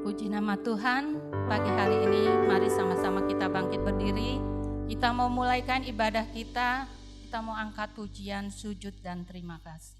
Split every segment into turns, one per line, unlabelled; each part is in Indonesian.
Puji nama Tuhan, pagi hari ini mari sama-sama kita bangkit berdiri. Kita mau mulaikan ibadah kita mau angkat pujian, sujud, dan terima kasih.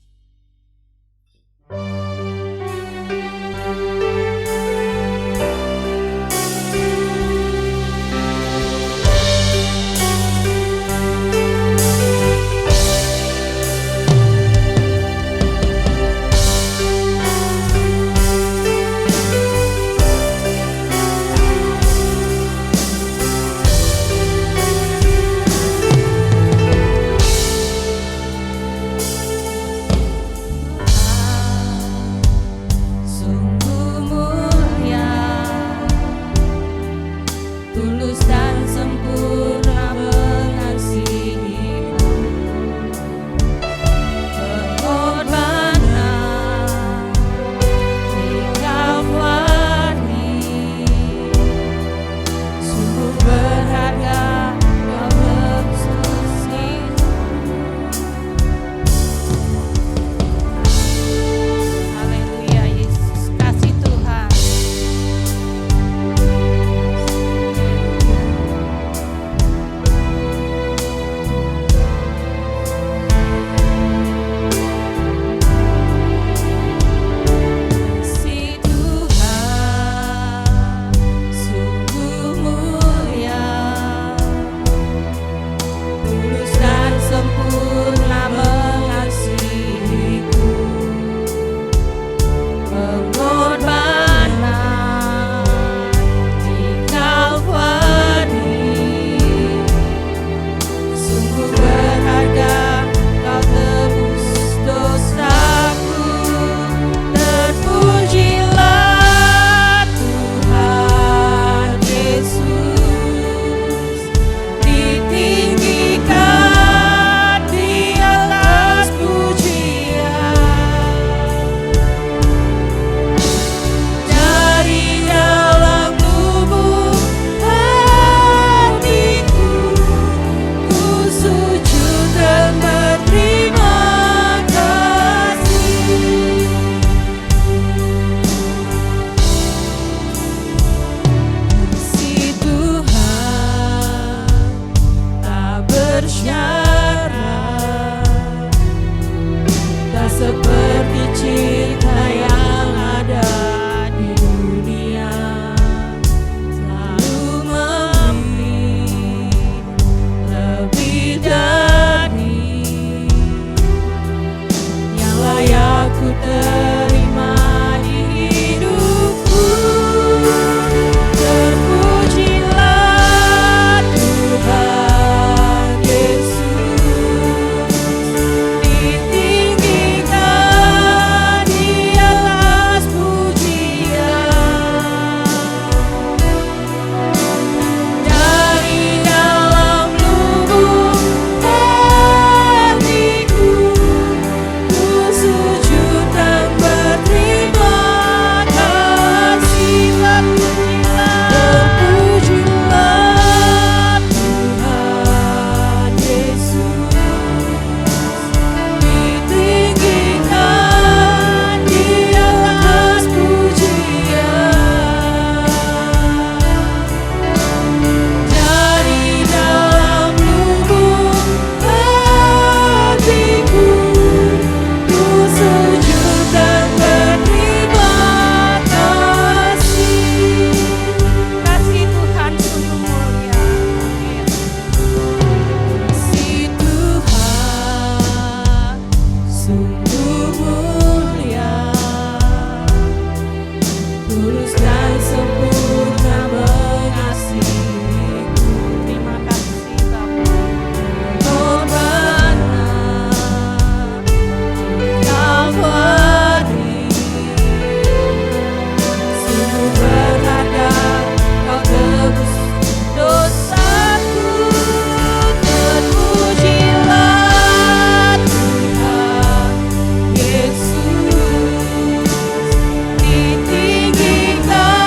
Yesus ditinggikan.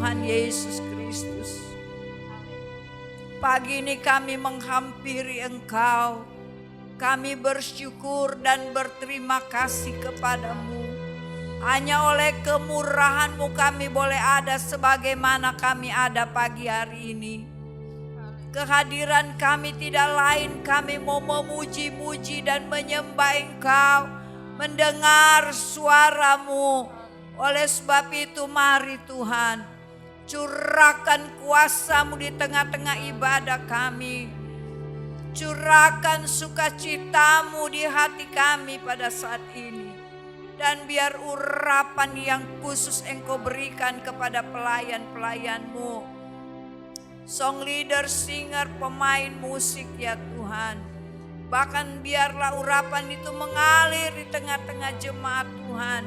Tuhan Yesus Kristus. Pagi ini kami menghampiri Engkau. Kami bersyukur dan berterima kasih kepadamu. Hanya oleh kemurahan-Mu kami boleh ada sebagaimana kami ada pagi hari ini. Kehadiran kami tidak lain, kami mau memuji-muji dan menyembah Engkau, mendengar suara-Mu. Oleh sebab itu mari Tuhan, curahkan kuasa-Mu di tengah-tengah ibadah kami. Curahkan sukacita-Mu di hati kami pada saat ini. Dan biar urapan yang khusus Engkau berikan kepada pelayan-pelayan-Mu, song leader, singer, pemain musik ya Tuhan. Bahkan biarlah urapan itu mengalir di tengah-tengah jemaat Tuhan.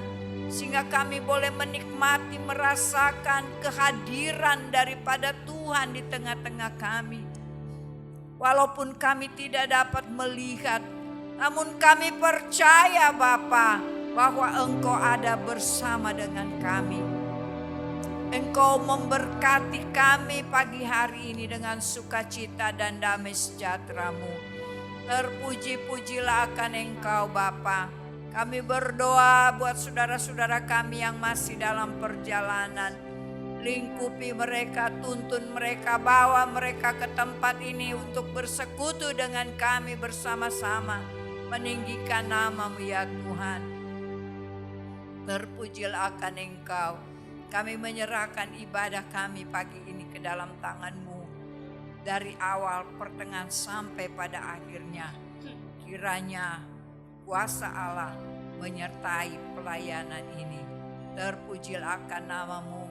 Sehingga kami boleh menikmati, merasakan kehadiran daripada Tuhan di tengah-tengah kami. Walaupun kami tidak dapat melihat, namun kami percaya Bapa bahwa Engkau ada bersama dengan kami. Engkau memberkati kami pagi hari ini dengan sukacita dan damai sejahtera-Mu. Terpuji-pujilah akan Engkau Bapa. Kami berdoa buat saudara-saudara kami yang masih dalam perjalanan. Lingkupi mereka, tuntun mereka, bawa mereka ke tempat ini untuk bersekutu dengan kami bersama-sama. Meninggikan nama-Mu ya Tuhan. Terpujilah akan Engkau. Kami menyerahkan ibadah kami pagi ini ke dalam tangan-Mu. Dari awal, pertengahan sampai pada akhirnya. Kiranya kuasa Allah menyertai pelayanan ini. Terpujilah akan nama-Mu.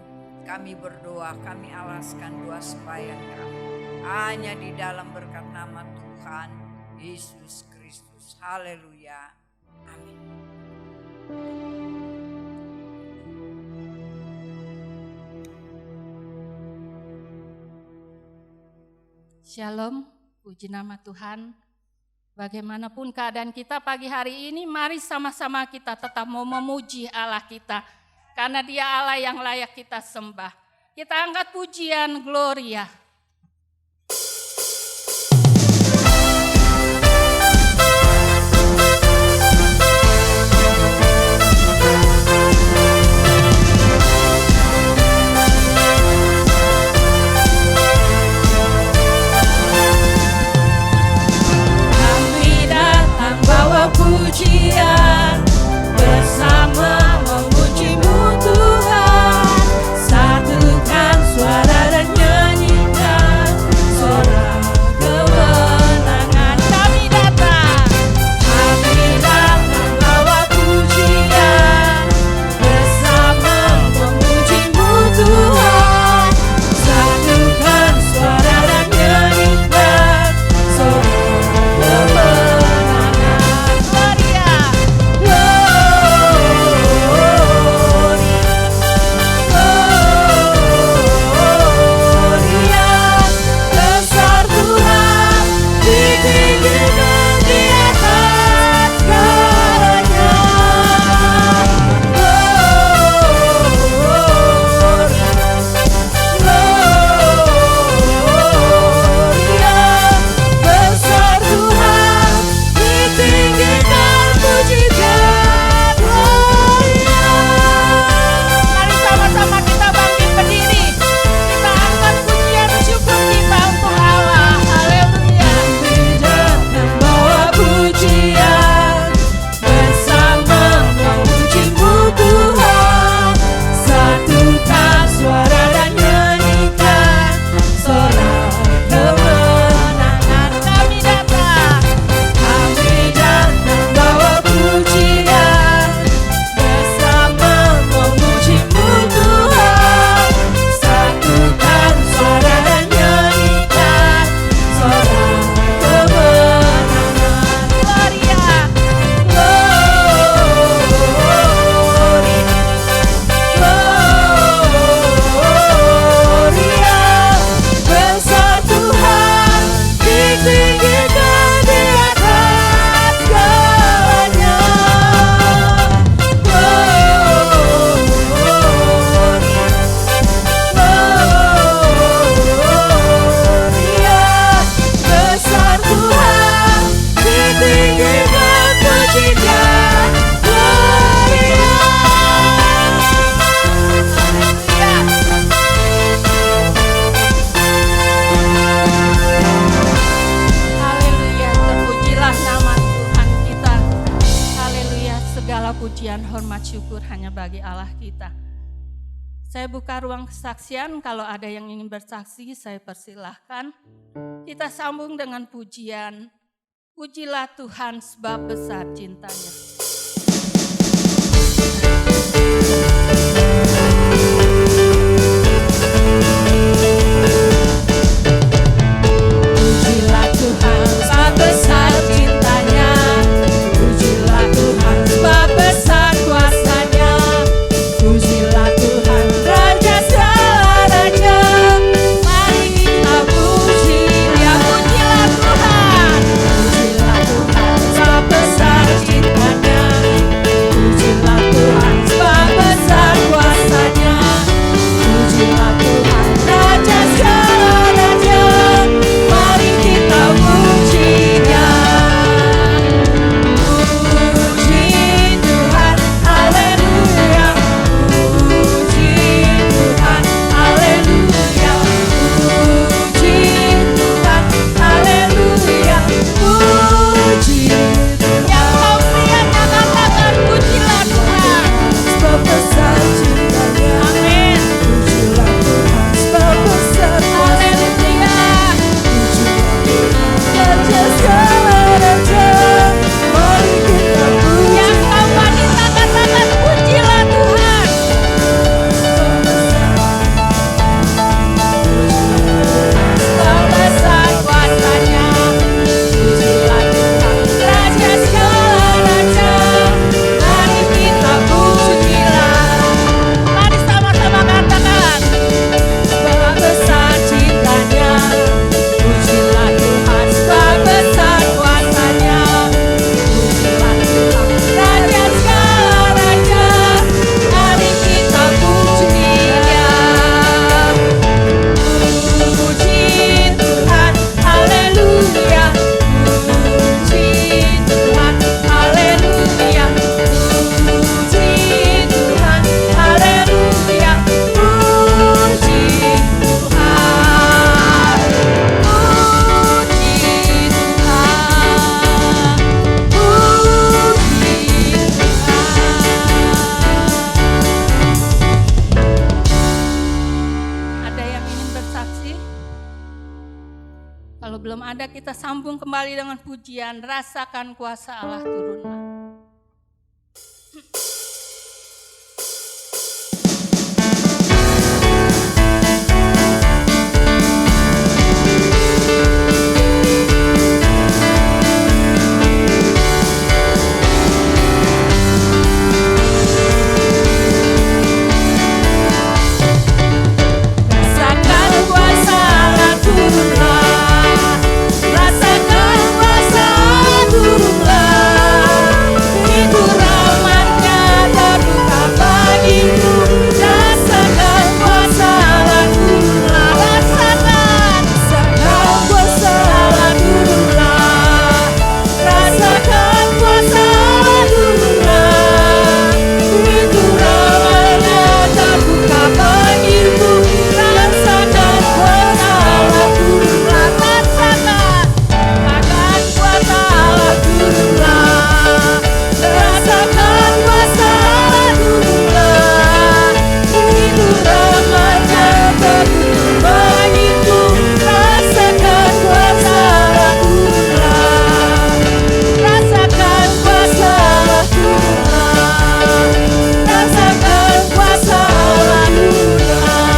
Kami berdoa, kami alaskan doa sembahyang kami. Hanya di dalam berkat nama Tuhan Yesus Kristus. Haleluya. Amin.
Shalom, puji nama Tuhan. Bagaimanapun keadaan kita pagi hari ini, mari sama-sama kita tetap mau memuji Allah kita. Karena Dia Allah yang layak kita sembah. Kita angkat pujian Gloria.
Kami datang bawa pujian bersama memuji-Mu Tuhan. Satukan suara dan nyanyikan.
pujian, hormat, syukur hanya bagi Allah kita. Saya buka ruang kesaksian, kalau ada yang ingin bersaksi saya persilahkan. Kita sambung dengan pujian. Pujilah Tuhan sebab besar cintanya.
Pujilah Tuhan sebab besar cintanya, pujilah Tuhan sebab besar kuasanya, pujilah Tuhan Raja segala raja. Mari kita puji Dia, pujilah Tuhan. Pujilah Tuhan sebab besar cintanya, pujilah Tuhan sebab besar kuasanya, pujilah Tuhan Raja segala raja. Mari kita puji Dia. Puji Tuhan, haleluya. Puji Tuhan, haleluya. Puji Tuhan, haleluya. Puji yang kau prianya katakan, pujilah Tuhan sebab besar cintanya. Amin. Pujilah Tuhan sebab besar haleluya. Raja segala raja, mari kita puji. Yang kau wanita katakan, pujilah Tuhan. Sebab besar kuasanya, pujilah Tuhan Raja segala raja. Mari kita pujilah. Mari sama-sama katakan. Sebab besar cintanya, pujilah Tuhan sebab besar kuasanya, pujilah Tuhan Raja segala raja. Mari kita puji Dia. Puji Tuhan, haleluya. Puji Tuhan, haleluya. Puji Tuhan, haleluya. Puji Tuhan. Puji Tuhan. Puji Tuhan.
Ada yang ingin bersaksi? Kalau belum ada, kita sambung kembali dengan pujian. Rasakan kuasa Allah turunlah.
Rasakan kuasa Allah turunlah, rasakan kuasa Allah turunlah. Pintu rahmatnya terbuka bagimu, rasakan kuasa Allah turunlah. Rasakan kuasa Allah turunlah, rasakan kuasa Allah turunlah. Pintu rahmatnya terbuka bagimu, rasakan kuasa Allah turunlah. Rasakan kuasa Allah turunlah, rasakan kuasa Allah turunlah. Pintu rahmatnya terbuka bagimu, rasakan kuasa Allah turunlah. Rasakan kuasa Allah turunlah, rasakan kuasa Allah turunlah.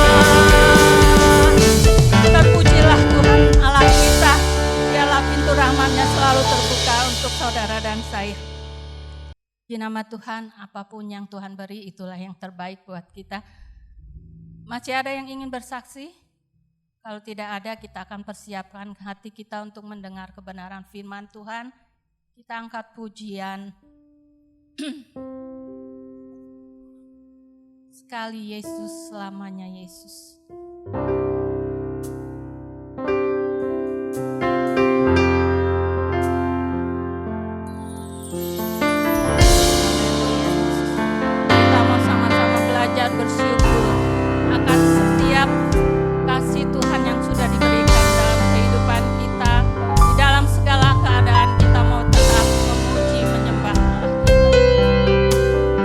Terpujilah Tuhan Allah kita. Dialah pintu rahmatnya selalu terbuka untuk saudara dan saya. Di nama Tuhan, apapun yang Tuhan beri itulah yang terbaik buat kita. Masih ada yang ingin bersaksi? Kalau tidak ada, kita akan persiapkan hati kita untuk mendengar kebenaran firman Tuhan. Kita angkat pujian. Sekali Yesus, selamanya Yesus. Kita mau sama-sama belajar bersyukur akan setiap kasih Tuhan yang sudah diberikan dalam kehidupan kita. Di dalam segala keadaan kita mau tetap memuji, menyembah Allah kita.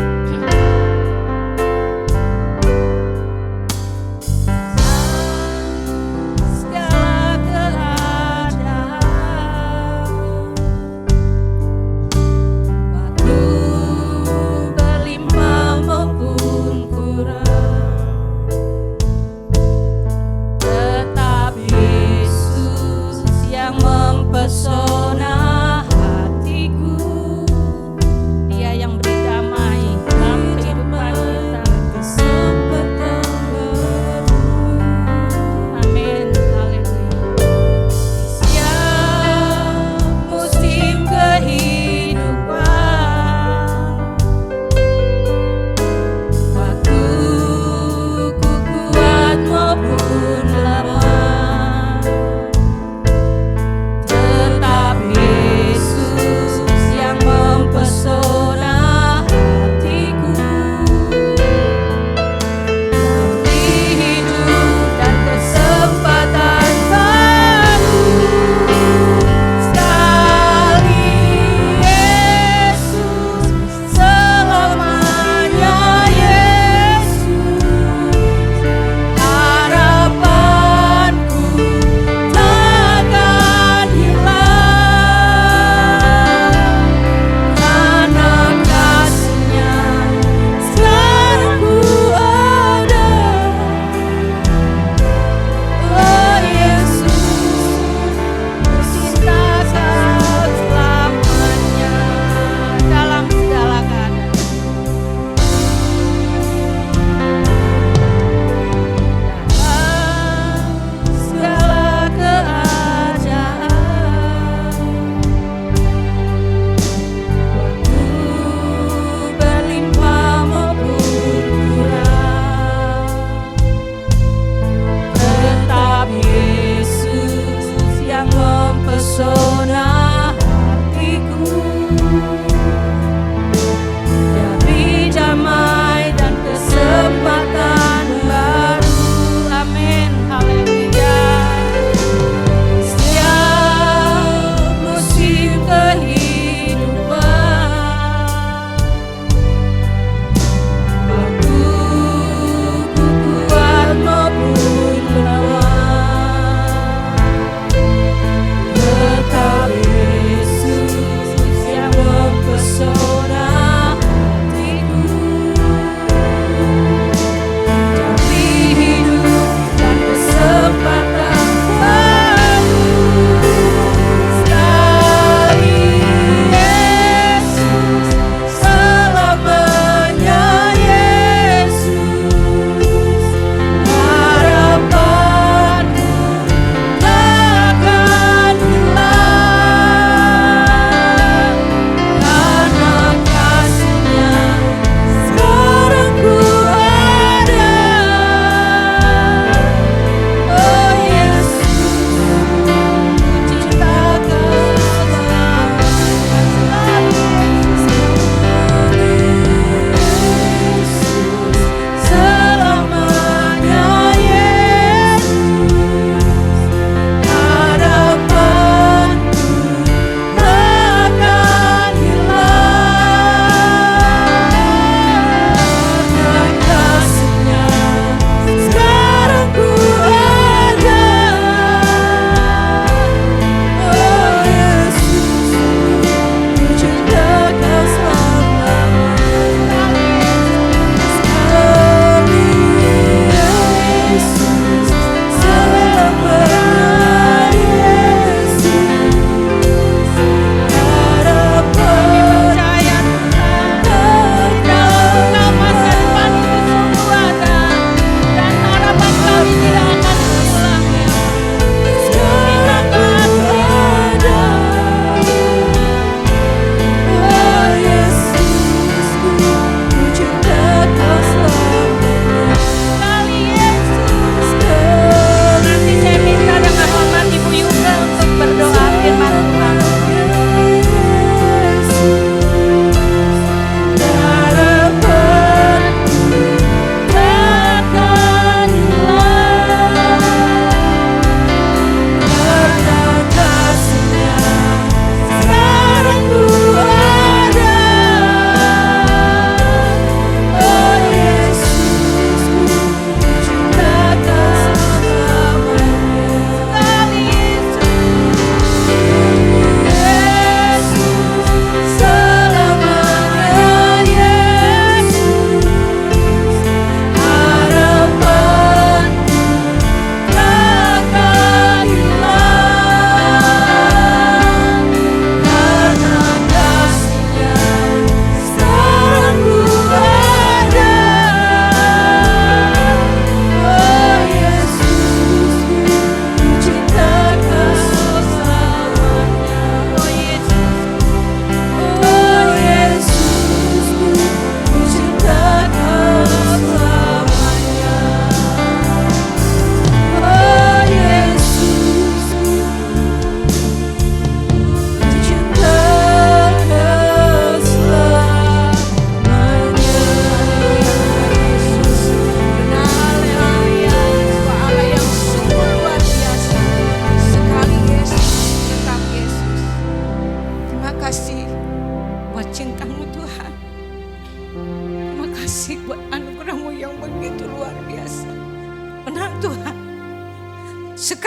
mempesona hatiku.
Dia yang beri damai dalam kehidupan kita.
Kesempatan baru.
Amin. Haleluya.
Setiap musim kehidupan, waktu ku kuat maupun lemah, tetap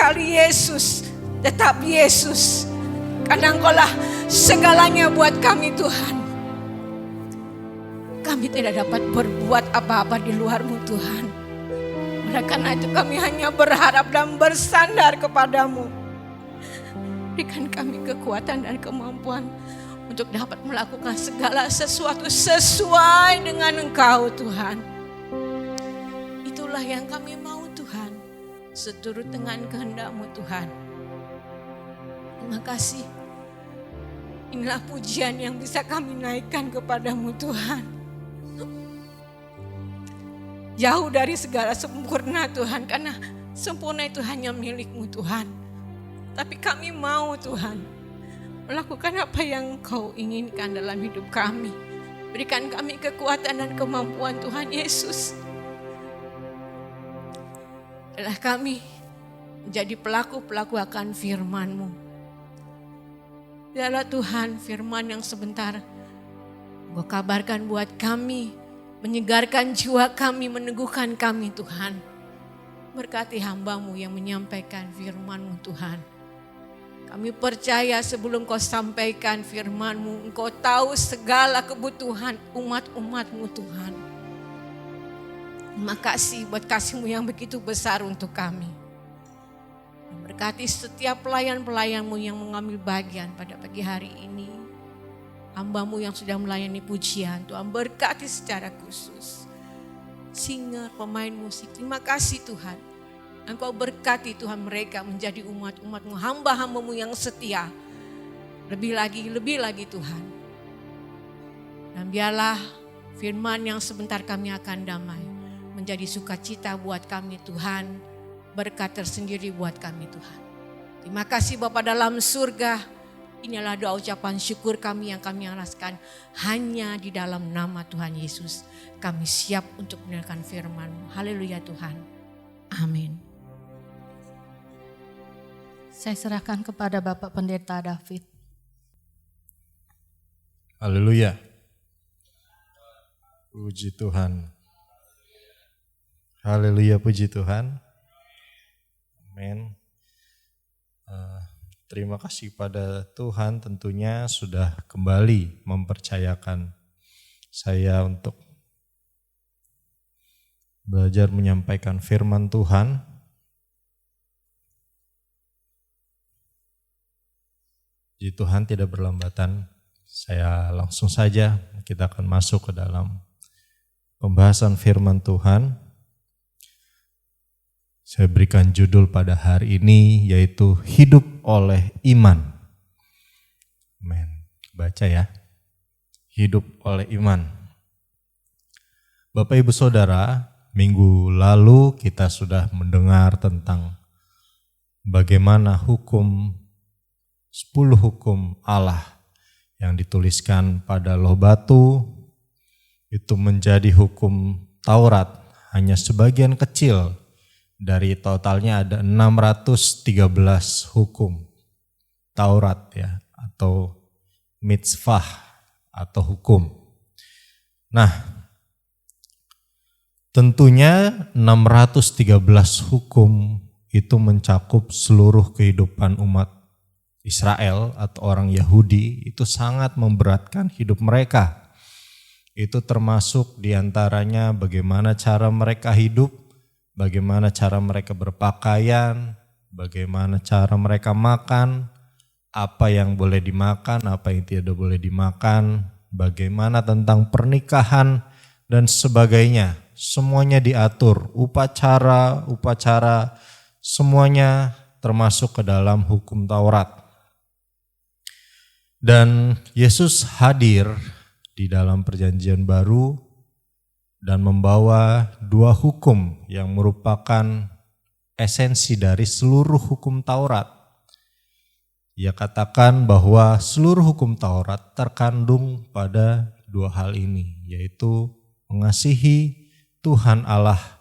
sekali Yesus, tetap Yesus. Karena Engkaulah segalanya buat kami Tuhan. Kami tidak dapat berbuat apa-apa di luar-Mu Tuhan. Oleh karena itu kami hanya berharap dan bersandar kepadamu. Berikan kami kekuatan dan kemampuan untuk dapat melakukan segala sesuatu sesuai dengan Engkau Tuhan. Itulah yang kami mau Tuhan, seturut dengan kehendak-Mu Tuhan. Terima kasih. Inilah pujian yang bisa kami naikkan kepadamu Tuhan. Jauh dari segala sempurna Tuhan, karena sempurna itu hanya milik-Mu Tuhan. Tapi kami mau Tuhan melakukan apa yang Kau inginkan dalam hidup kami. Berikan kami kekuatan dan kemampuan Tuhan Yesus. Adalah kami menjadi pelaku-pelaku akan firman-Mu. Biarlah Tuhan firman yang sebentar Kau kabarkan buat kami, menyegarkan jiwa kami, meneguhkan kami Tuhan. Berkati hamba-Mu yang menyampaikan firman-Mu Tuhan. Kami percaya sebelum Kau sampaikan firman-Mu, Engkau tahu segala kebutuhan umat-umat-Mu Tuhan. Terima kasih buat kasih-Mu yang begitu besar untuk kami. Berkati setiap pelayan-pelayan-Mu yang mengambil bagian pada pagi hari ini. Hamba-Mu yang sudah melayani pujian, Tuhan berkati secara khusus. Singer, pemain musik, terima kasih Tuhan. Engkau berkati Tuhan mereka menjadi umat-umat-Mu, hamba-hamba-Mu yang setia. Lebih lagi Tuhan. Dan biarlah firman yang sebentar kami akan damai menjadi sukacita buat kami Tuhan. Berkat tersendiri buat kami Tuhan. Terima kasih Bapa dalam surga. Inilah doa ucapan syukur kami yang kami alaskan hanya di dalam nama Tuhan Yesus. Kami siap untuk mendengarkan firman-Mu. Haleluya Tuhan. Amin.
Saya serahkan kepada Bapak Pendeta David.
Haleluya. Puji Tuhan. Haleluya, puji Tuhan. Amin. Terima kasih pada Tuhan tentunya sudah kembali mempercayakan saya untuk belajar menyampaikan firman Tuhan. Puji Tuhan tidak berlambatan. Saya langsung saja kita akan masuk ke dalam pembahasan firman Tuhan. Saya berikan judul pada hari ini yaitu hidup oleh iman. Amin. Baca ya. Hidup oleh iman. Bapak Ibu Saudara, minggu lalu kita sudah mendengar tentang bagaimana 10 hukum Allah yang dituliskan pada loh batu itu menjadi hukum Taurat hanya sebagian kecil. Dari totalnya ada 613 hukum Taurat ya, atau mitzvah atau hukum. Nah, tentunya 613 hukum itu mencakup seluruh kehidupan umat Israel atau orang Yahudi. Itu sangat memberatkan hidup mereka. Itu termasuk diantaranya bagaimana cara mereka hidup, bagaimana cara mereka berpakaian, bagaimana cara mereka makan, apa yang boleh dimakan, apa yang tidak boleh dimakan, bagaimana tentang pernikahan dan sebagainya. Semuanya diatur, upacara, semuanya termasuk ke dalam hukum Taurat. Dan Yesus hadir di dalam perjanjian baru dan membawa 2 hukum yang merupakan esensi dari seluruh hukum Taurat. Ia katakan bahwa seluruh hukum Taurat terkandung pada 2 hal ini, yaitu mengasihi Tuhan Allah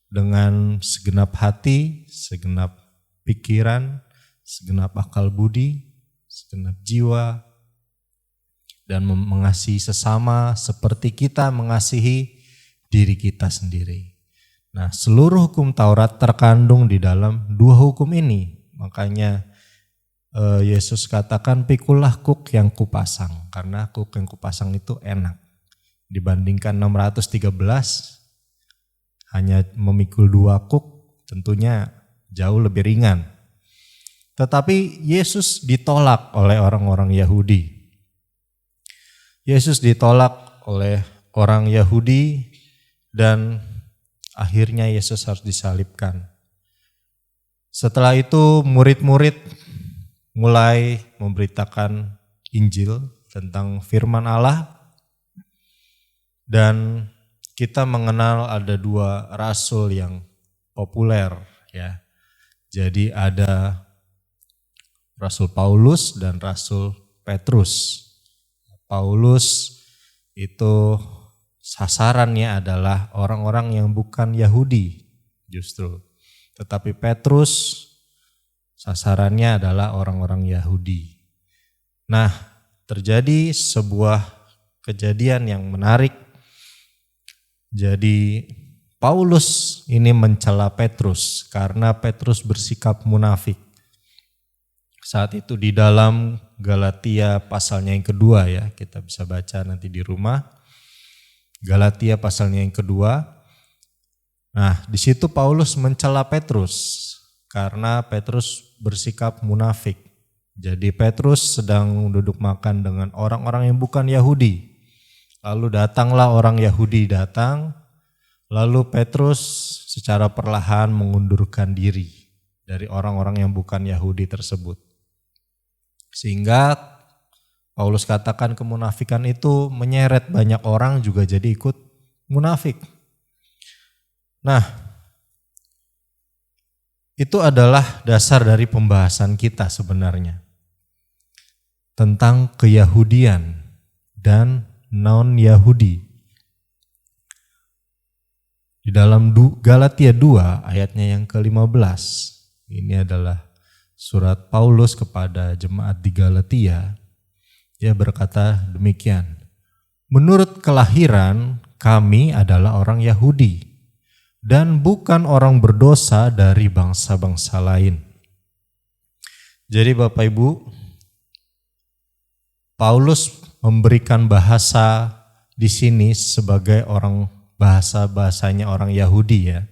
dengan segenap hati, segenap pikiran, segenap akal budi, segenap jiwa, dan mengasihi sesama seperti kita mengasihi diri kita sendiri. Nah, seluruh hukum Taurat terkandung di dalam dua hukum ini. Makanya Yesus katakan, pikulah kuk yang kupasang, karena kuk yang kupasang itu enak. Dibandingkan 613, hanya memikul 2 kuk tentunya jauh lebih ringan. Tetapi Yesus ditolak oleh orang-orang Yahudi. Yesus ditolak oleh orang Yahudi dan akhirnya Yesus harus disalibkan. Setelah itu murid-murid mulai memberitakan Injil tentang firman Allah, dan kita mengenal ada 2 rasul yang populer ya. Jadi ada Rasul Paulus dan Rasul Petrus. Paulus itu sasarannya adalah orang-orang yang bukan Yahudi justru. Tetapi Petrus sasarannya adalah orang-orang Yahudi. Nah, terjadi sebuah kejadian yang menarik. Jadi Paulus ini mencela Petrus karena Petrus bersikap munafik. Saat itu di dalam Galatia pasalnya yang kedua ya, kita bisa baca nanti di rumah. Galatia pasalnya yang kedua. Nah, di situ Paulus mencela Petrus karena Petrus bersikap munafik. Jadi Petrus sedang duduk makan dengan orang-orang yang bukan Yahudi. Lalu datanglah orang Yahudi datang, lalu Petrus secara perlahan mengundurkan diri dari orang-orang yang bukan Yahudi tersebut. Sehingga Paulus katakan kemunafikan itu menyeret banyak orang juga jadi ikut munafik. Nah, itu adalah dasar dari pembahasan kita sebenarnya. Tentang keyahudian dan non-Yahudi. Di dalam Galatia 2 ayatnya yang ke-15, ini adalah surat Paulus kepada jemaat di Galatia. Dia berkata demikian, menurut kelahiran kami adalah orang Yahudi dan bukan orang berdosa dari bangsa-bangsa lain. Jadi Bapak Ibu, Paulus memberikan bahasa di sini sebagai orang bahasanya orang Yahudi ya.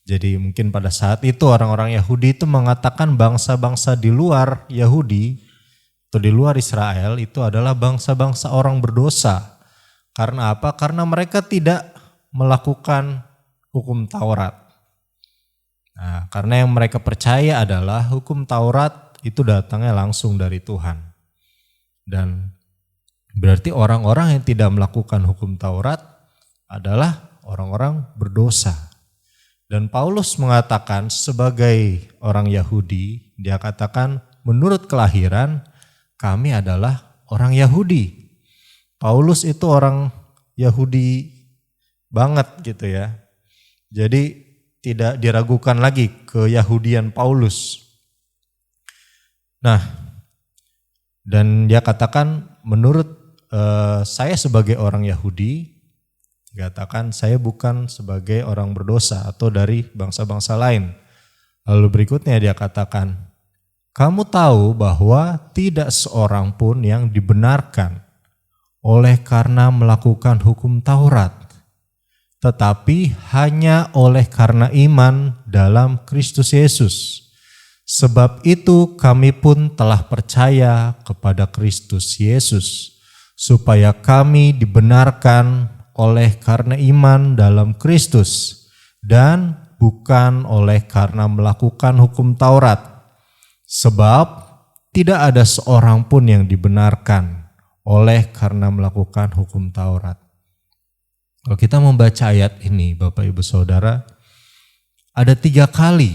Jadi mungkin pada saat itu orang-orang Yahudi itu mengatakan bangsa-bangsa di luar Yahudi atau di luar Israel itu adalah bangsa-bangsa orang berdosa. Karena apa? Karena mereka tidak melakukan hukum Taurat. Nah, karena yang mereka percaya adalah hukum Taurat itu datangnya langsung dari Tuhan. Dan berarti orang-orang yang tidak melakukan hukum Taurat adalah orang-orang berdosa. Dan Paulus mengatakan sebagai orang Yahudi, dia katakan menurut kelahiran kami adalah orang Yahudi. Paulus itu orang Yahudi banget gitu ya. Jadi tidak diragukan lagi keyahudian Paulus. Nah, dan dia katakan menurut saya sebagai orang Yahudi, dikatakan saya bukan sebagai orang berdosa atau dari bangsa-bangsa lain. Lalu berikutnya dia katakan, kamu tahu bahwa tidak seorang pun yang dibenarkan oleh karena melakukan hukum Taurat, tetapi hanya oleh karena iman dalam Kristus Yesus. Sebab itu kami pun telah percaya kepada Kristus Yesus, supaya kami dibenarkan oleh karena iman dalam Kristus dan bukan oleh karena melakukan hukum Taurat. Sebab tidak ada seorang pun yang dibenarkan oleh karena melakukan hukum Taurat. Kalau kita membaca ayat ini Bapak Ibu Saudara, ada 3 kali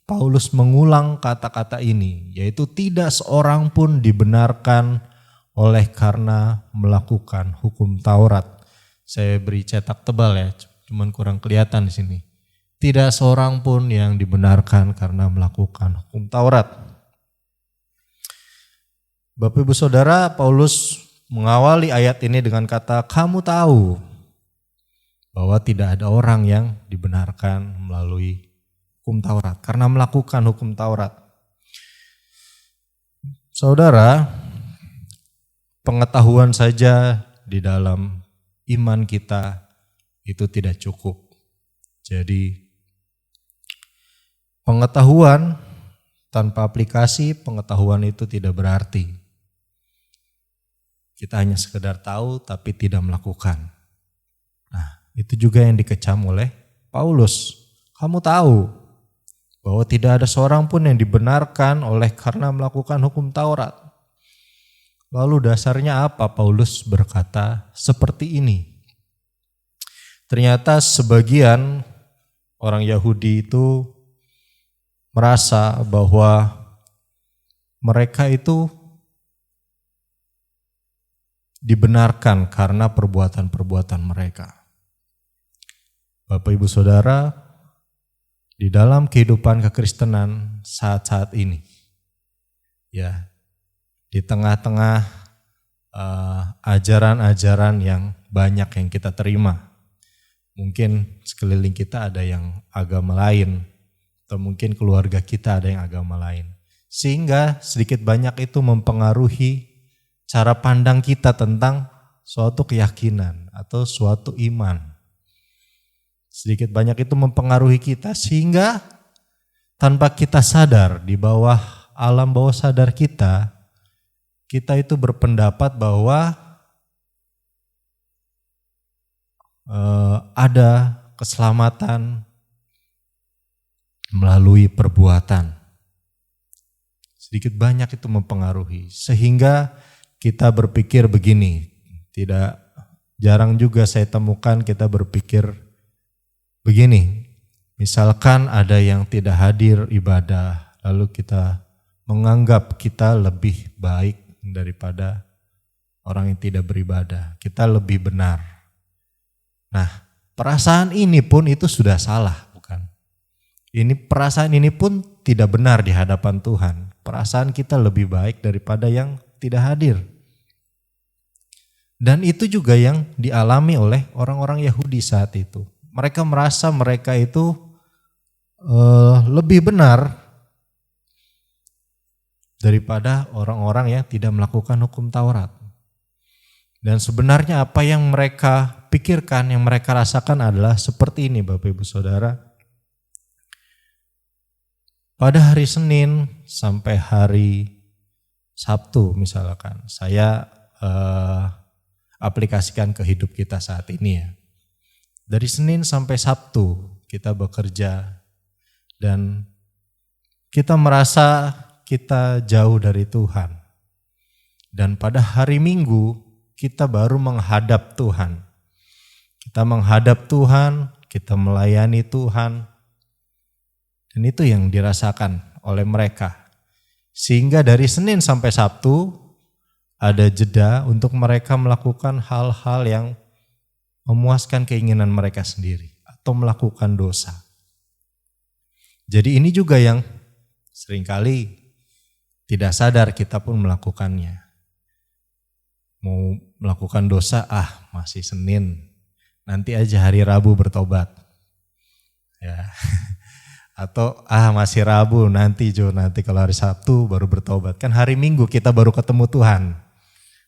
Paulus mengulang kata-kata ini, yaitu tidak seorang pun dibenarkan oleh karena melakukan hukum Taurat. Saya beri cetak tebal ya, cuman kurang kelihatan di sini. Tidak seorang pun yang dibenarkan karena melakukan hukum Taurat. Bapak Ibu Saudara, Paulus mengawali ayat ini dengan kata kamu tahu bahwa tidak ada orang yang dibenarkan melalui hukum Taurat karena melakukan hukum Taurat. Saudara, pengetahuan saja di dalam iman kita itu tidak cukup. Jadi pengetahuan tanpa aplikasi, pengetahuan itu tidak berarti. Kita hanya sekedar tahu tapi tidak melakukan. Nah, itu juga yang dikecam oleh Paulus. Kamu tahu bahwa tidak ada seorang pun yang dibenarkan oleh karena melakukan hukum Taurat. Lalu dasarnya apa Paulus berkata seperti ini? Ternyata sebagian orang Yahudi itu merasa bahwa mereka itu dibenarkan karena perbuatan-perbuatan mereka. Bapak Ibu Saudara, di dalam kehidupan kekristenan saat-saat ini, ya, di tengah-tengah ajaran-ajaran yang banyak yang kita terima, mungkin sekeliling kita ada yang agama lain, atau mungkin keluarga kita ada yang agama lain, sehingga sedikit banyak itu mempengaruhi cara pandang kita tentang suatu keyakinan atau suatu iman. Sedikit banyak itu mempengaruhi kita sehingga tanpa kita sadar di bawah alam bawah sadar kita itu berpendapat bahwa ada keselamatan melalui perbuatan. Sedikit banyak itu mempengaruhi sehingga kita berpikir begini. Tidak jarang juga saya temukan kita berpikir begini, misalkan ada yang tidak hadir ibadah, lalu kita menganggap kita lebih baik daripada orang yang tidak beribadah, kita lebih benar. Nah, perasaan ini pun itu sudah salah, bukan? Perasaan ini pun tidak benar di hadapan Tuhan. Perasaan kita lebih baik daripada yang tidak hadir. Dan itu juga yang dialami oleh orang-orang Yahudi saat itu. Mereka merasa mereka itu lebih benar daripada orang-orang yang tidak melakukan hukum Taurat. Dan sebenarnya apa yang mereka pikirkan, yang mereka rasakan adalah seperti ini Bapak Ibu Saudara. Pada hari Senin sampai hari Sabtu misalkan, saya aplikasikan ke hidup kita saat ini ya. Dari Senin sampai Sabtu kita bekerja dan kita merasa kita jauh dari Tuhan. Dan pada hari Minggu kita baru menghadap Tuhan. Kita menghadap Tuhan, kita melayani Tuhan. Dan itu yang dirasakan oleh mereka. Sehingga dari Senin sampai Sabtu ada jeda untuk mereka melakukan hal-hal yang memuaskan keinginan mereka sendiri atau melakukan dosa. Jadi ini juga yang seringkali tidak sadar kita pun melakukannya. Mau melakukan dosa, masih Senin, nanti aja hari Rabu bertobat. Ya. Atau masih Rabu, nanti kalau hari Sabtu baru bertobat. Kan hari Minggu kita baru ketemu Tuhan.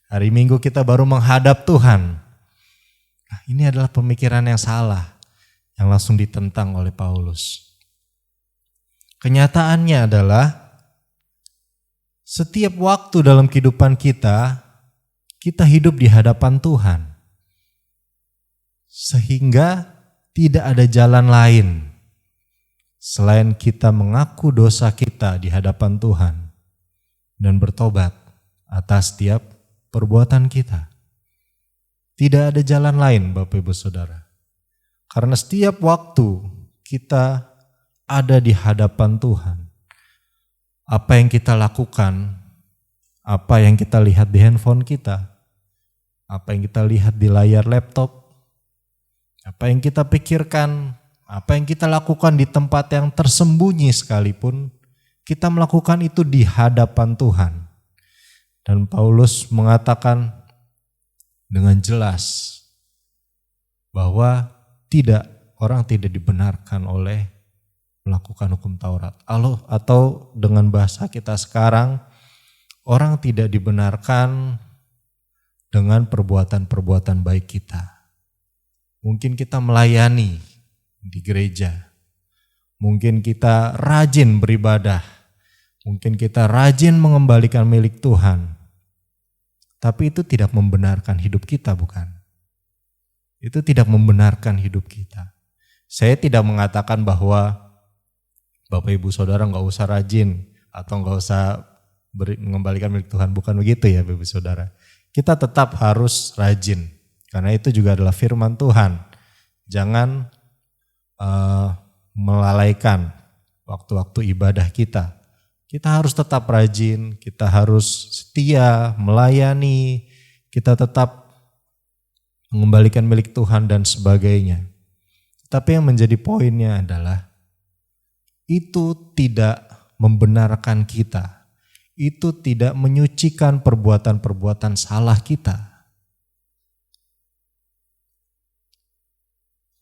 Hari Minggu kita baru menghadap Tuhan. Nah, ini adalah pemikiran yang salah yang langsung ditentang oleh Paulus. Kenyataannya adalah setiap waktu dalam kehidupan kita hidup di hadapan Tuhan. Sehingga tidak ada jalan lain selain kita mengaku dosa kita di hadapan Tuhan dan bertobat atas setiap perbuatan kita. Tidak ada jalan lain Bapak Ibu Saudara. Karena setiap waktu kita ada di hadapan Tuhan, apa yang kita lakukan, apa yang kita lihat di handphone kita, apa yang kita lihat di layar laptop, apa yang kita pikirkan, apa yang kita lakukan di tempat yang tersembunyi sekalipun, kita melakukan itu di hadapan Tuhan. Dan Paulus mengatakan dengan jelas bahwa orang tidak dibenarkan oleh melakukan hukum Taurat. Atau dengan bahasa kita sekarang, orang tidak dibenarkan dengan perbuatan-perbuatan baik kita. Mungkin kita melayani di gereja, mungkin kita rajin beribadah, mungkin kita rajin mengembalikan milik Tuhan. Tapi itu tidak membenarkan hidup kita, bukan? Itu tidak membenarkan hidup kita. Saya tidak mengatakan bahwa Bapak Ibu Saudara nggak usah rajin atau nggak usah mengembalikan milik Tuhan. Bukan begitu ya Bapak Ibu Saudara. Kita tetap harus rajin. Karena itu juga adalah firman Tuhan. Jangan melalaikan waktu-waktu ibadah kita. Kita harus tetap rajin, kita harus setia, melayani, kita tetap mengembalikan milik Tuhan dan sebagainya. Tapi yang menjadi poinnya adalah itu tidak membenarkan kita. Itu tidak menyucikan perbuatan-perbuatan salah kita.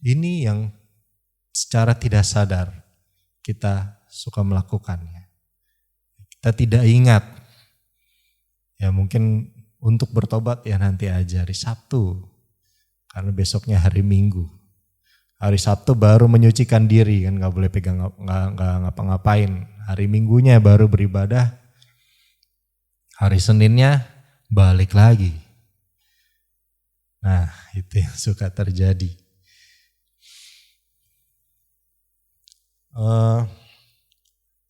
Ini yang secara tidak sadar kita suka melakukannya. Kita tidak ingat. Ya mungkin untuk bertobat ya nanti aja hari Sabtu. Karena besoknya hari Minggu. Hari Sabtu baru menyucikan diri kan, nggak boleh pegang, nggak ngapa-ngapain. Hari Minggunya baru beribadah. Hari Seninnya balik lagi. Nah itu yang suka terjadi.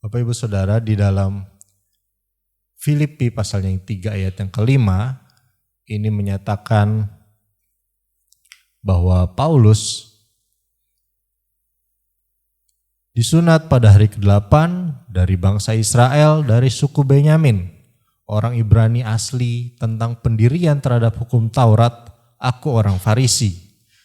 Bapak Ibu Saudara, di dalam Filipi pasal yang 3 ayat yang ke-5 ini menyatakan bahwa Paulus disunat pada hari ke-8 dari bangsa Israel dari suku Benyamin, orang Ibrani asli. Tentang pendirian terhadap hukum Taurat, aku orang Farisi.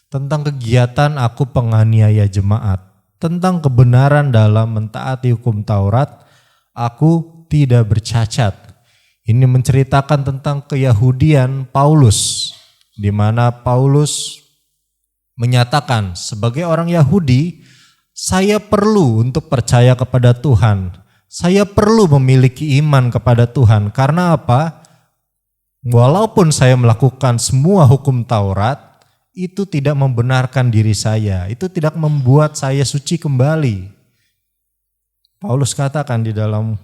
Tentang kegiatan, aku penganiaya jemaat. Tentang kebenaran dalam mentaati hukum Taurat, aku tidak bercacat. Ini menceritakan tentang keyahudian Paulus, di mana Paulus menyatakan sebagai orang Yahudi, saya perlu untuk percaya kepada Tuhan. Saya perlu memiliki iman kepada Tuhan. Karena apa? Walaupun saya melakukan semua hukum Taurat, itu tidak membenarkan diri saya. Itu tidak membuat saya suci kembali. Paulus katakan di dalam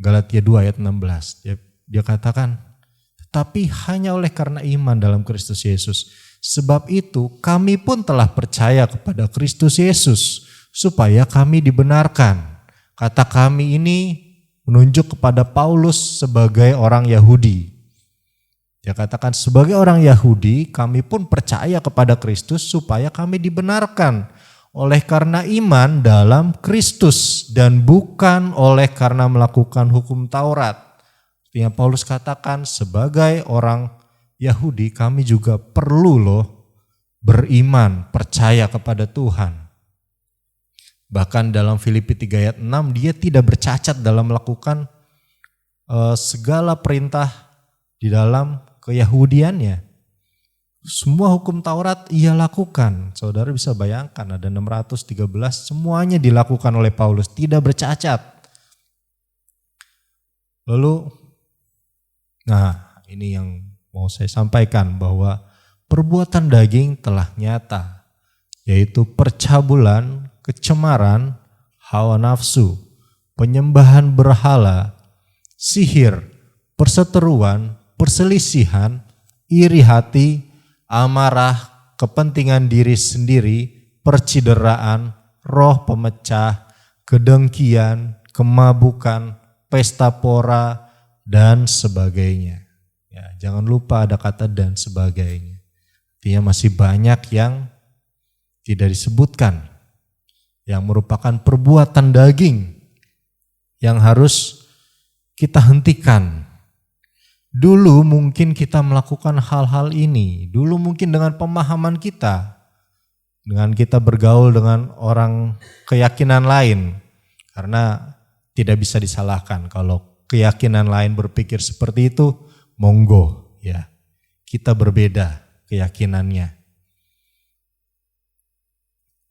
Galatia 2 ayat 16. Dia katakan, tapi hanya oleh karena iman dalam Kristus Yesus. Sebab itu kami pun telah percaya kepada Kristus Yesus supaya kami dibenarkan. Kata kami ini menunjuk kepada Paulus sebagai orang Yahudi. Dia katakan sebagai orang Yahudi kami pun percaya kepada Kristus supaya kami dibenarkan oleh karena iman dalam Kristus dan bukan oleh karena melakukan hukum Taurat. Artinya Paulus katakan sebagai orang Yahudi kami juga perlu beriman, percaya kepada Tuhan. Bahkan dalam Filipi 3 ayat 6 dia tidak bercacat dalam melakukan segala perintah di dalam keyahudiannya. Semua hukum Taurat ia lakukan. Saudara bisa bayangkan ada 613 semuanya dilakukan oleh Paulus, tidak bercacat. Lalu, nah ini yang mau saya sampaikan bahwa perbuatan daging telah nyata, yaitu percabulan, kecemaran, hawa nafsu, penyembahan berhala, sihir, perseteruan, perselisihan, iri hati, amarah, kepentingan diri sendiri, percideraan, roh pemecah, kedengkian, kemabukan, pesta pora, dan sebagainya. Ya, jangan lupa ada kata dan sebagainya. Artinya masih banyak yang tidak disebutkan, yang merupakan perbuatan daging yang harus kita hentikan. Dulu mungkin kita melakukan hal-hal ini, dulu mungkin dengan pemahaman kita, dengan kita bergaul dengan orang keyakinan lain, karena tidak bisa disalahkan kalau keyakinan lain berpikir seperti itu, monggo ya. kita berbeda keyakinannya.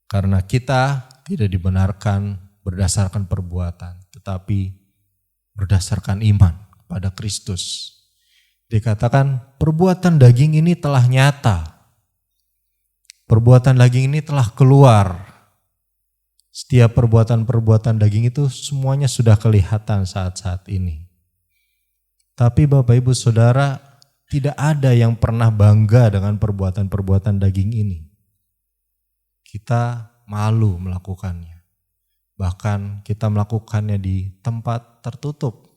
Karena kita tidak dibenarkan berdasarkan perbuatan, tetapi berdasarkan iman kepada Kristus. Dikatakan perbuatan daging ini telah nyata. Perbuatan daging ini telah keluar. Setiap perbuatan-perbuatan daging itu semuanya sudah kelihatan saat-saat ini. Tapi Bapak Ibu Saudara, tidak ada yang pernah bangga dengan perbuatan-perbuatan daging ini. Kita malu melakukannya. Bahkan kita melakukannya di tempat tertutup.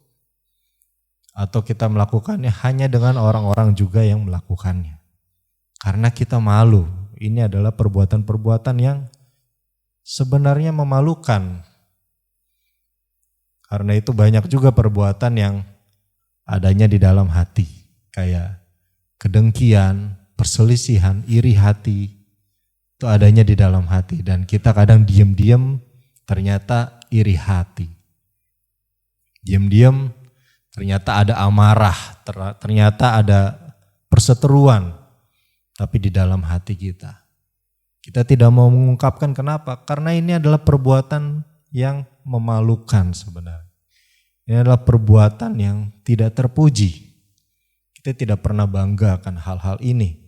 Atau kita melakukannya hanya dengan orang-orang juga yang melakukannya. Karena kita malu. Ini adalah perbuatan-perbuatan yang sebenarnya memalukan. Karena itu banyak juga perbuatan yang adanya di dalam hati. Kayak kedengkian, perselisihan, iri hati. Itu adanya di dalam hati. Dan kita kadang diam-diam ternyata iri hati. Diam-diam ternyata ada amarah, ternyata ada perseteruan. Tapi di dalam hati kita. Kita tidak mau mengungkapkan kenapa. Karena ini adalah perbuatan yang memalukan sebenarnya. Ini adalah perbuatan yang tidak terpuji. Kita tidak pernah bangga akan hal-hal ini.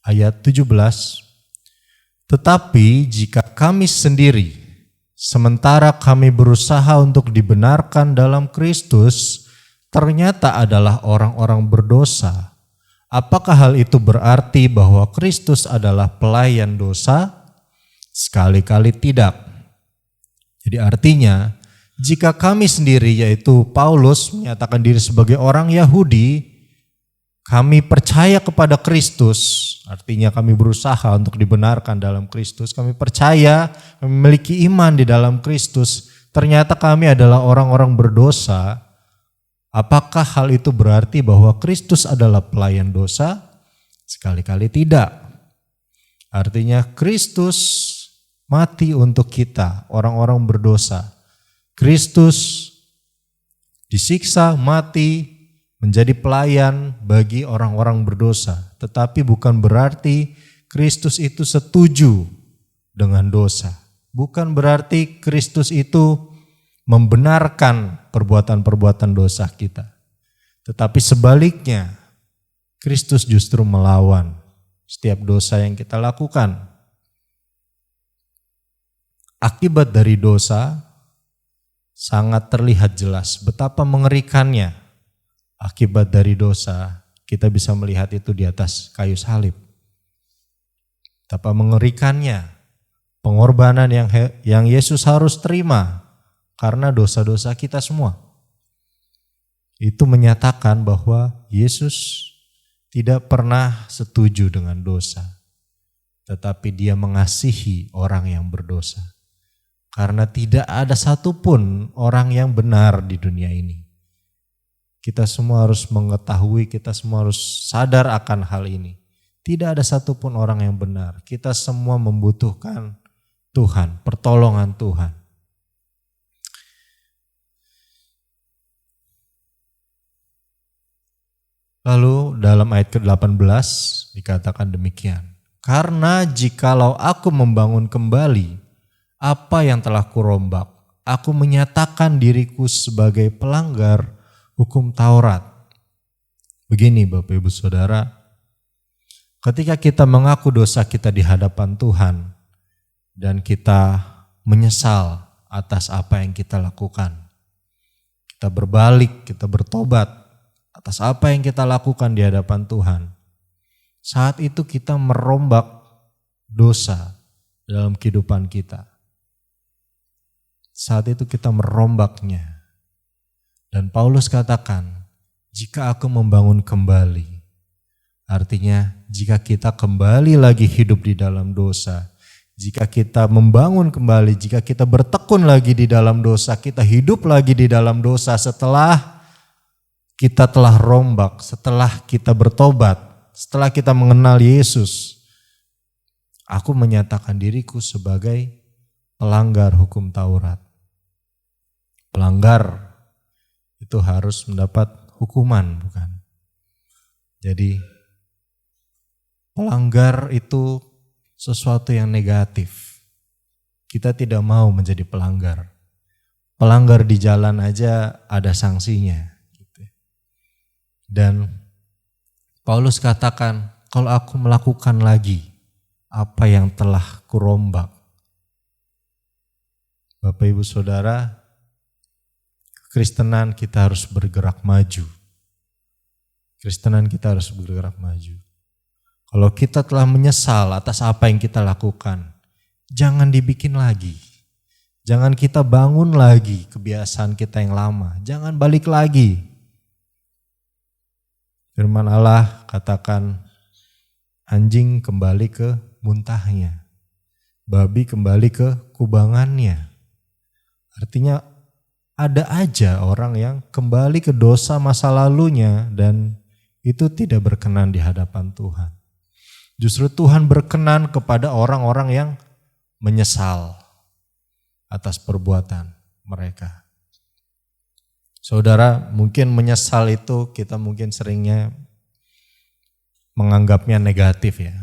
Ayat 17, tetapi jika kami sendiri, sementara kami berusaha untuk dibenarkan dalam Kristus, ternyata adalah orang-orang berdosa, apakah hal itu berarti bahwa Kristus adalah pelayan dosa? Sekali-kali tidak. Jadi artinya, jika kami sendiri, yaitu Paulus menyatakan diri sebagai orang Yahudi, kami percaya kepada Kristus, artinya kami berusaha untuk dibenarkan dalam Kristus. Kami percaya, kami memiliki iman di dalam Kristus. Ternyata kami adalah orang-orang berdosa. Apakah hal itu berarti bahwa Kristus adalah pelayan dosa? Sekali-kali tidak. Artinya Kristus mati untuk kita, orang-orang berdosa. Kristus disiksa, mati, menjadi pelayan bagi orang-orang berdosa. Tetapi bukan berarti Kristus itu setuju dengan dosa. Bukan berarti Kristus itu membenarkan perbuatan-perbuatan dosa kita. Tetapi sebaliknya, Kristus justru melawan setiap dosa yang kita lakukan. Akibat dari dosa sangat terlihat jelas betapa mengerikannya. Akibat dari dosa, kita bisa melihat itu di atas kayu salib. Betapa mengerikannya pengorbanan yang Yesus harus terima karena dosa-dosa kita semua. Itu menyatakan bahwa Yesus tidak pernah setuju dengan dosa, tetapi dia mengasihi orang yang berdosa. Karena tidak ada satupun orang yang benar di dunia ini. Kita semua harus mengetahui, kita semua harus sadar akan hal ini. Tidak ada satupun orang yang benar. Kita semua membutuhkan Tuhan, pertolongan Tuhan. Lalu dalam ayat ke-18 dikatakan demikian. Karena jikalau aku membangun kembali apa yang telah kurombak, aku menyatakan diriku sebagai pelanggar hukum Taurat. Begini Bapak Ibu Saudara, ketika kita mengaku dosa kita di hadapan Tuhan dan kita menyesal atas apa yang kita lakukan, kita berbalik, kita bertobat atas apa yang kita lakukan di hadapan Tuhan, saat itu kita merombak dosa dalam kehidupan kita. Saat itu kita merombaknya. Dan Paulus katakan, jika aku membangun kembali, artinya jika kita kembali lagi hidup di dalam dosa, jika kita membangun kembali, jika kita bertekun lagi di dalam dosa, kita hidup lagi di dalam dosa setelah kita telah rombak, setelah kita bertobat, setelah kita mengenal Yesus, aku menyatakan diriku sebagai pelanggar hukum Taurat. pelanggar itu harus mendapat hukuman, bukan? Jadi pelanggar itu sesuatu yang negatif. Kita tidak mau menjadi pelanggar. Pelanggar di jalan aja ada sanksinya. Dan Paulus katakan, kalau aku melakukan lagi apa yang telah kurombak. Bapak Ibu Saudara, kekristenan kita harus bergerak maju. Kristenan kita harus bergerak maju. Kalau kita telah menyesal atas apa yang kita lakukan, jangan dibikin lagi. Jangan kita bangun lagi kebiasaan kita yang lama. Jangan balik lagi. Firman Allah katakan, anjing kembali ke muntahnya. Babi kembali ke kubangannya. Artinya ada aja orang yang kembali ke dosa masa lalunya dan itu tidak berkenan di hadapan Tuhan. Justru Tuhan berkenan kepada orang-orang yang menyesal atas perbuatan mereka. Saudara, mungkin menyesal itu kita mungkin seringnya menganggapnya negatif ya.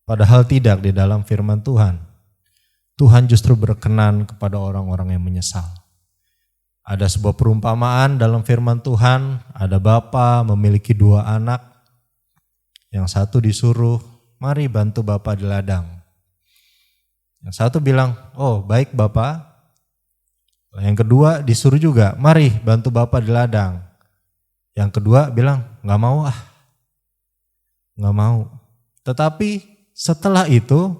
Padahal tidak, di dalam firman Tuhan. Tuhan justru berkenan kepada orang-orang yang menyesal. Ada sebuah perumpamaan dalam firman Tuhan, ada bapa memiliki 2 anak. Yang satu disuruh, mari bantu bapa di ladang. Yang satu bilang, oh baik Bapak. Yang kedua disuruh juga, mari bantu Bapak di ladang. Yang kedua bilang, gak mau ah. Gak mau. Tetapi setelah itu,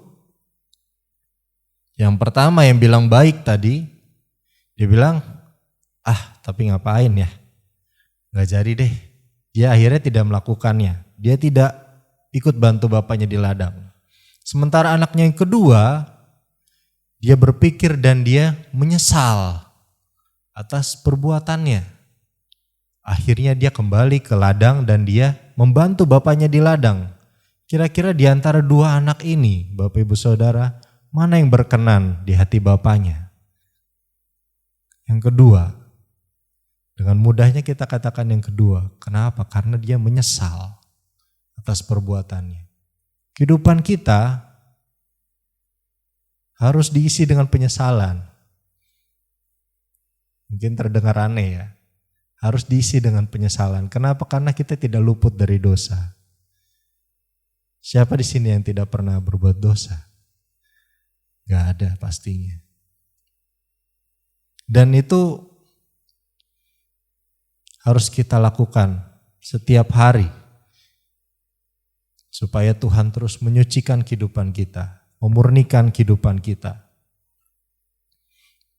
yang pertama yang bilang baik tadi, dia bilang, tapi ngapain ya. Gak jadi deh. Dia akhirnya tidak melakukannya. Dia tidak ikut bantu bapaknya di ladang. Sementara anaknya yang kedua, dia berpikir dan dia menyesal atas perbuatannya. Akhirnya dia kembali ke ladang dan dia membantu bapaknya di ladang. Kira-kira di antara 2 anak ini, Bapak Ibu Saudara, mana yang berkenan di hati bapaknya? Yang kedua. Dengan mudahnya kita katakan yang kedua. Kenapa? Karena dia menyesal atas perbuatannya. Kehidupan kita harus diisi dengan penyesalan. Mungkin terdengar aneh ya. Harus diisi dengan penyesalan. Kenapa? Karena kita tidak luput dari dosa. Siapa di sini yang tidak pernah berbuat dosa? Gak ada pastinya. Dan itu harus kita lakukan setiap hari. Supaya Tuhan terus menyucikan kehidupan kita. Memurnikan kehidupan kita.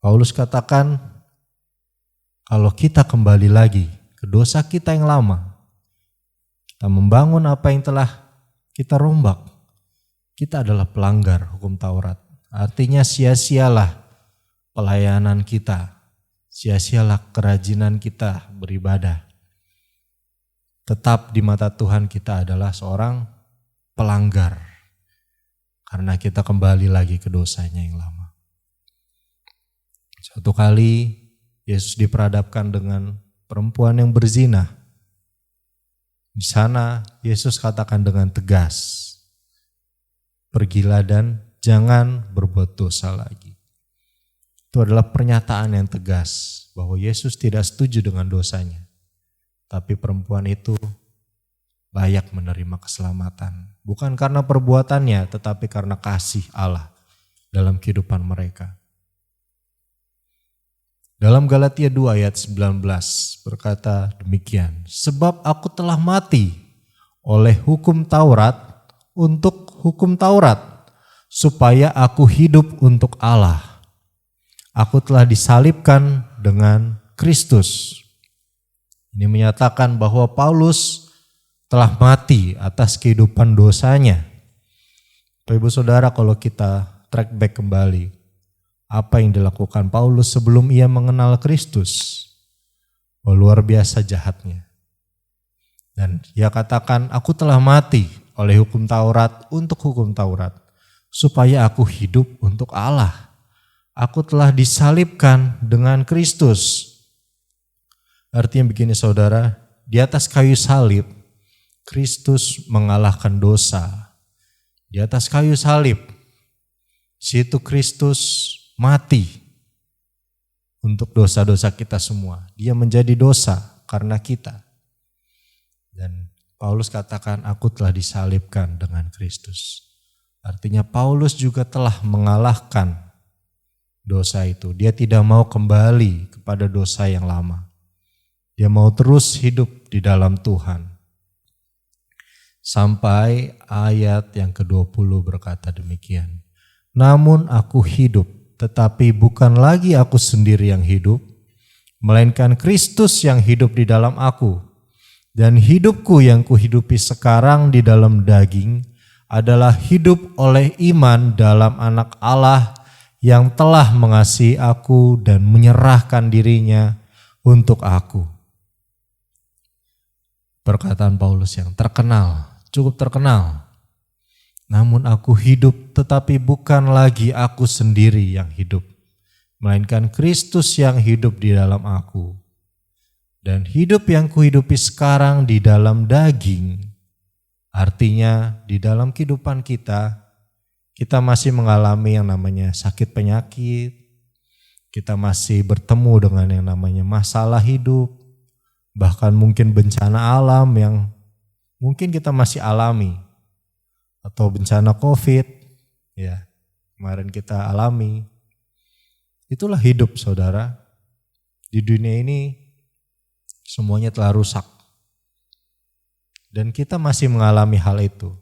Paulus katakan, kalau kita kembali lagi ke dosa kita yang lama, kita membangun apa yang telah kita rombak, kita adalah pelanggar hukum Taurat. Artinya sia-sialah pelayanan kita, sia-sialah kerajinan kita beribadah. Tetap di mata Tuhan kita adalah seorang pelanggar. Karena kita kembali lagi ke dosanya yang lama. Suatu kali Yesus diperhadapkan dengan perempuan yang berzina. Di sana Yesus katakan dengan tegas, pergilah dan jangan berbuat dosa lagi. Itu adalah pernyataan yang tegas bahwa Yesus tidak setuju dengan dosanya. Tapi perempuan itu layak menerima keselamatan. Bukan karena perbuatannya, tetapi karena kasih Allah dalam kehidupan mereka. Dalam Galatia 2 ayat 19 berkata demikian. Sebab aku telah mati oleh hukum Taurat untuk hukum Taurat, supaya aku hidup untuk Allah. Aku telah disalibkan dengan Kristus. Ini menyatakan bahwa Paulus telah mati atas kehidupan dosanya. Bapak Ibu Saudara, kalau kita track back kembali, apa yang dilakukan Paulus sebelum ia mengenal Kristus? Oh, luar biasa jahatnya. Dan ia katakan, aku telah mati oleh hukum Taurat untuk hukum Taurat, supaya aku hidup untuk Allah. aku telah disalibkan dengan Kristus. Artinya begini saudara, di atas kayu salib, Kristus mengalahkan dosa. Di atas kayu salib, situ Kristus mati untuk dosa-dosa kita semua. Dia menjadi dosa karena kita. Dan Paulus katakan, aku telah disalibkan dengan Kristus. Artinya Paulus juga telah mengalahkan dosa itu. Dia tidak mau kembali kepada dosa yang lama. Dia mau terus hidup di dalam Tuhan. Sampai ayat yang ke-20 berkata demikian. Namun aku hidup, tetapi bukan lagi aku sendiri yang hidup, melainkan Kristus yang hidup di dalam aku. Dan hidupku yang kuhidupi sekarang di dalam daging adalah hidup oleh iman dalam Anak Allah yang telah mengasihi aku dan menyerahkan dirinya untuk aku. Perkataan Paulus yang terkenal, cukup terkenal. Namun aku hidup, tetapi bukan lagi aku sendiri yang hidup, melainkan Kristus yang hidup di dalam aku. Dan hidup yang kuhidupi sekarang di dalam daging, artinya di dalam kehidupan kita masih mengalami yang namanya sakit penyakit, kita masih bertemu dengan yang namanya masalah hidup, bahkan mungkin bencana alam yang mungkin kita masih alami, atau bencana COVID, ya kemarin kita alami. Itulah hidup saudara. Di dunia ini semuanya telah rusak. Dan kita masih mengalami hal itu.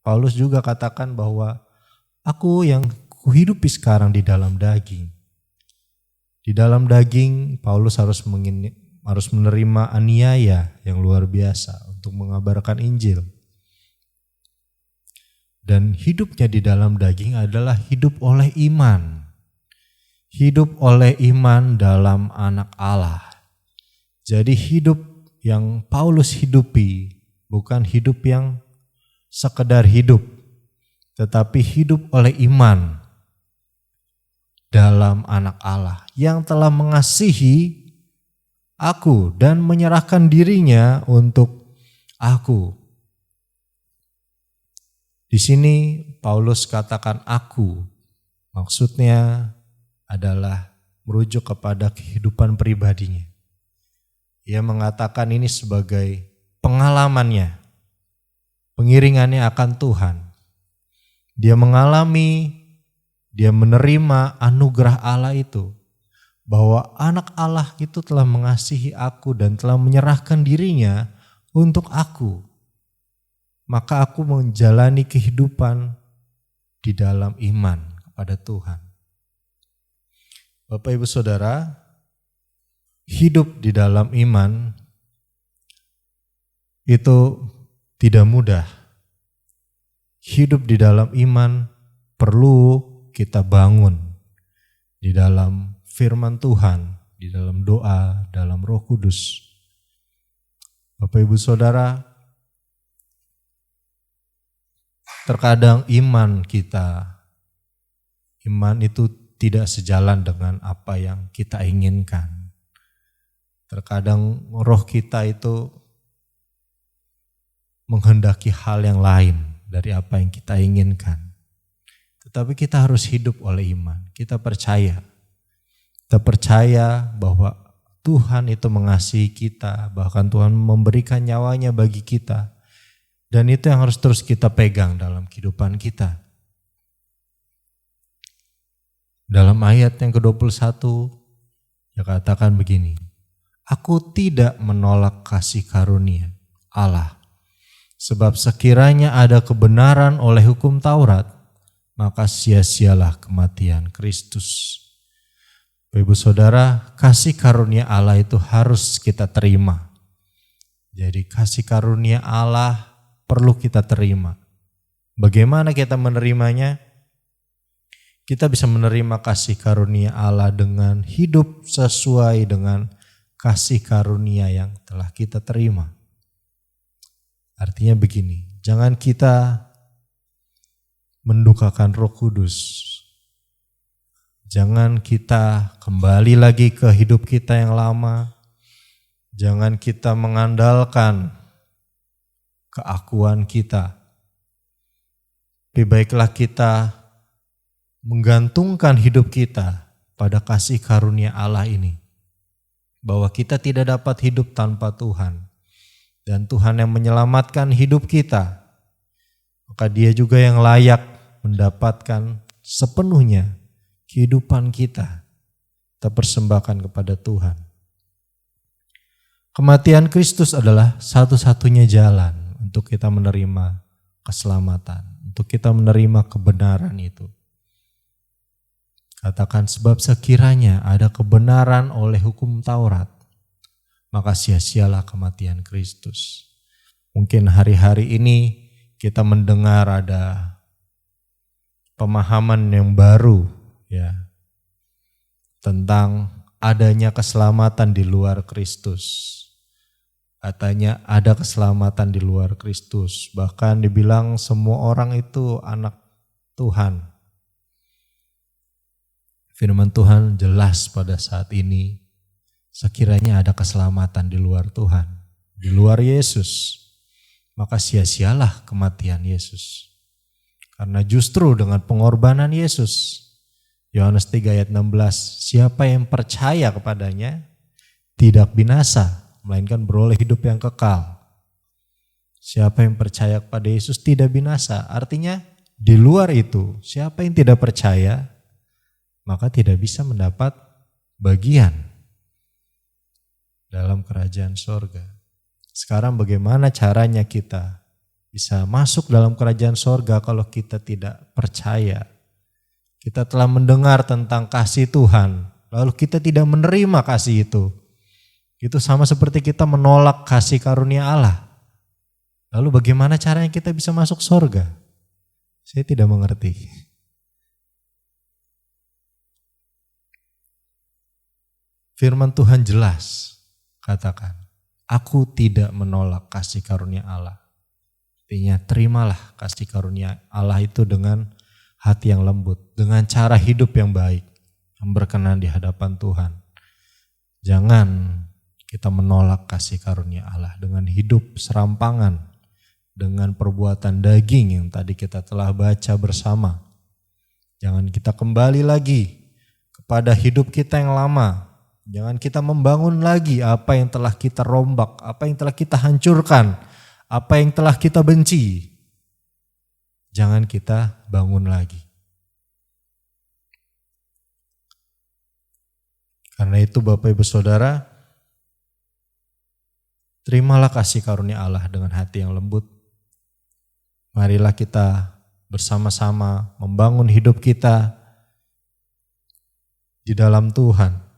Paulus juga katakan bahwa aku yang kuhidupi sekarang di dalam daging. Di dalam daging Paulus harus menerima aniaya yang luar biasa untuk mengabarkan Injil. Dan hidupnya di dalam daging adalah hidup oleh iman. Hidup oleh iman dalam Anak Allah. Jadi hidup yang Paulus hidupi bukan hidup yang sekedar hidup, tetapi hidup oleh iman dalam Anak Allah yang telah mengasihi aku dan menyerahkan dirinya untuk aku. Di sini Paulus katakan aku, maksudnya adalah merujuk kepada kehidupan pribadinya. Ia mengatakan ini sebagai pengalamannya, pengiringannya akan Tuhan. Dia mengalami, dia menerima anugerah Allah itu, bahwa Anak Allah itu telah mengasihi aku dan telah menyerahkan dirinya untuk aku. Maka aku menjalani kehidupan di dalam iman kepada Tuhan. Bapak Ibu Saudara, hidup di dalam iman itu tidak mudah. Hidup di dalam iman perlu kita bangun di dalam firman Tuhan, di dalam doa, dalam Roh Kudus. Bapak Ibu Saudara, terkadang iman itu tidak sejalan dengan apa yang kita inginkan. Terkadang roh kita itu menghendaki hal yang lain dari apa yang kita inginkan. Tetapi kita harus hidup oleh iman. Kita percaya bahwa Tuhan itu mengasihi kita, bahkan Tuhan memberikan nyawanya bagi kita. Dan itu yang harus terus kita pegang dalam kehidupan kita. Dalam ayat yang ke-21, dia katakan begini, aku tidak menolak kasih karunia Allah, sebab sekiranya ada kebenaran oleh hukum Taurat, maka sia-sialah kematian Kristus. Ibu Saudara, kasih karunia Allah itu harus kita terima. Jadi kasih karunia Allah perlu kita terima. Bagaimana kita menerimanya? Kita bisa menerima kasih karunia Allah dengan hidup sesuai dengan kasih karunia yang telah kita terima. Artinya begini, jangan kita mendukakan Roh Kudus. Jangan kita kembali lagi ke hidup kita yang lama. Jangan kita mengandalkan keakuan kita. Lebih baiklah kita menggantungkan hidup kita pada kasih karunia Allah ini. Bahwa kita tidak dapat hidup tanpa Tuhan. Dan Tuhan yang menyelamatkan hidup kita. Maka Dia juga yang layak mendapatkan sepenuhnya kehidupan kita. Kita persembahkan kepada Tuhan. Kematian Kristus adalah satu-satunya jalan untuk kita menerima keselamatan. Untuk kita menerima kebenaran itu. Katakan, sebab sekiranya ada kebenaran oleh hukum Taurat, maka sia-sialah kematian Kristus. Mungkin hari-hari ini kita mendengar ada pemahaman yang baru ya tentang adanya keselamatan di luar Kristus. Katanya ada keselamatan di luar Kristus. Bahkan dibilang semua orang itu anak Tuhan. Firman Tuhan jelas pada saat ini. Sekiranya ada keselamatan di luar Tuhan, di luar Yesus, maka sia-sialah kematian Yesus. Karena justru dengan pengorbanan Yesus, Yohanes 3 ayat 16, siapa yang percaya kepadanya tidak binasa, melainkan beroleh hidup yang kekal. Siapa yang percaya kepada Yesus tidak binasa, artinya di luar itu, siapa yang tidak percaya, maka tidak bisa mendapat bagian dalam kerajaan sorga. Sekarang bagaimana caranya kita bisa masuk dalam kerajaan sorga kalau kita tidak percaya? Kita telah mendengar tentang kasih Tuhan, lalu kita tidak menerima kasih itu. Itu sama seperti kita menolak kasih karunia Allah. Lalu bagaimana caranya kita bisa masuk sorga? Saya tidak mengerti. Firman Tuhan jelas. Katakan, aku tidak menolak kasih karunia Allah. Artinya terimalah kasih karunia Allah itu dengan hati yang lembut, dengan cara hidup yang baik, yang berkenan di hadapan Tuhan. Jangan kita menolak kasih karunia Allah dengan hidup serampangan, dengan perbuatan daging yang tadi kita telah baca bersama. Jangan kita kembali lagi kepada hidup kita yang lama. Jangan kita membangun lagi apa yang telah kita rombak, apa yang telah kita hancurkan, apa yang telah kita benci. Jangan kita bangun lagi. Karena itu Bapak Ibu Saudara, terimalah kasih karunia Allah dengan hati yang lembut. Marilah kita bersama-sama membangun hidup kita di dalam Tuhan.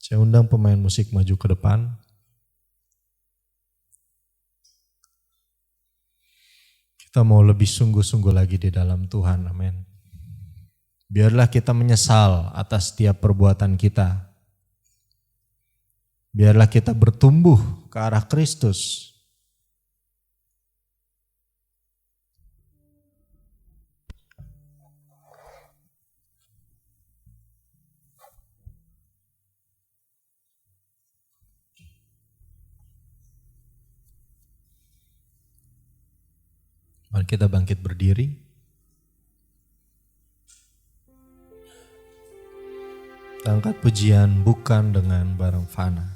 Saya undang pemain musik maju ke depan. Kita mau lebih sungguh-sungguh lagi di dalam Tuhan, amin. Biarlah kita menyesal atas setiap perbuatan kita. Biarlah kita bertumbuh ke arah Kristus. Mari kita bangkit berdiri. Angkat pujian bukan dengan barang fana.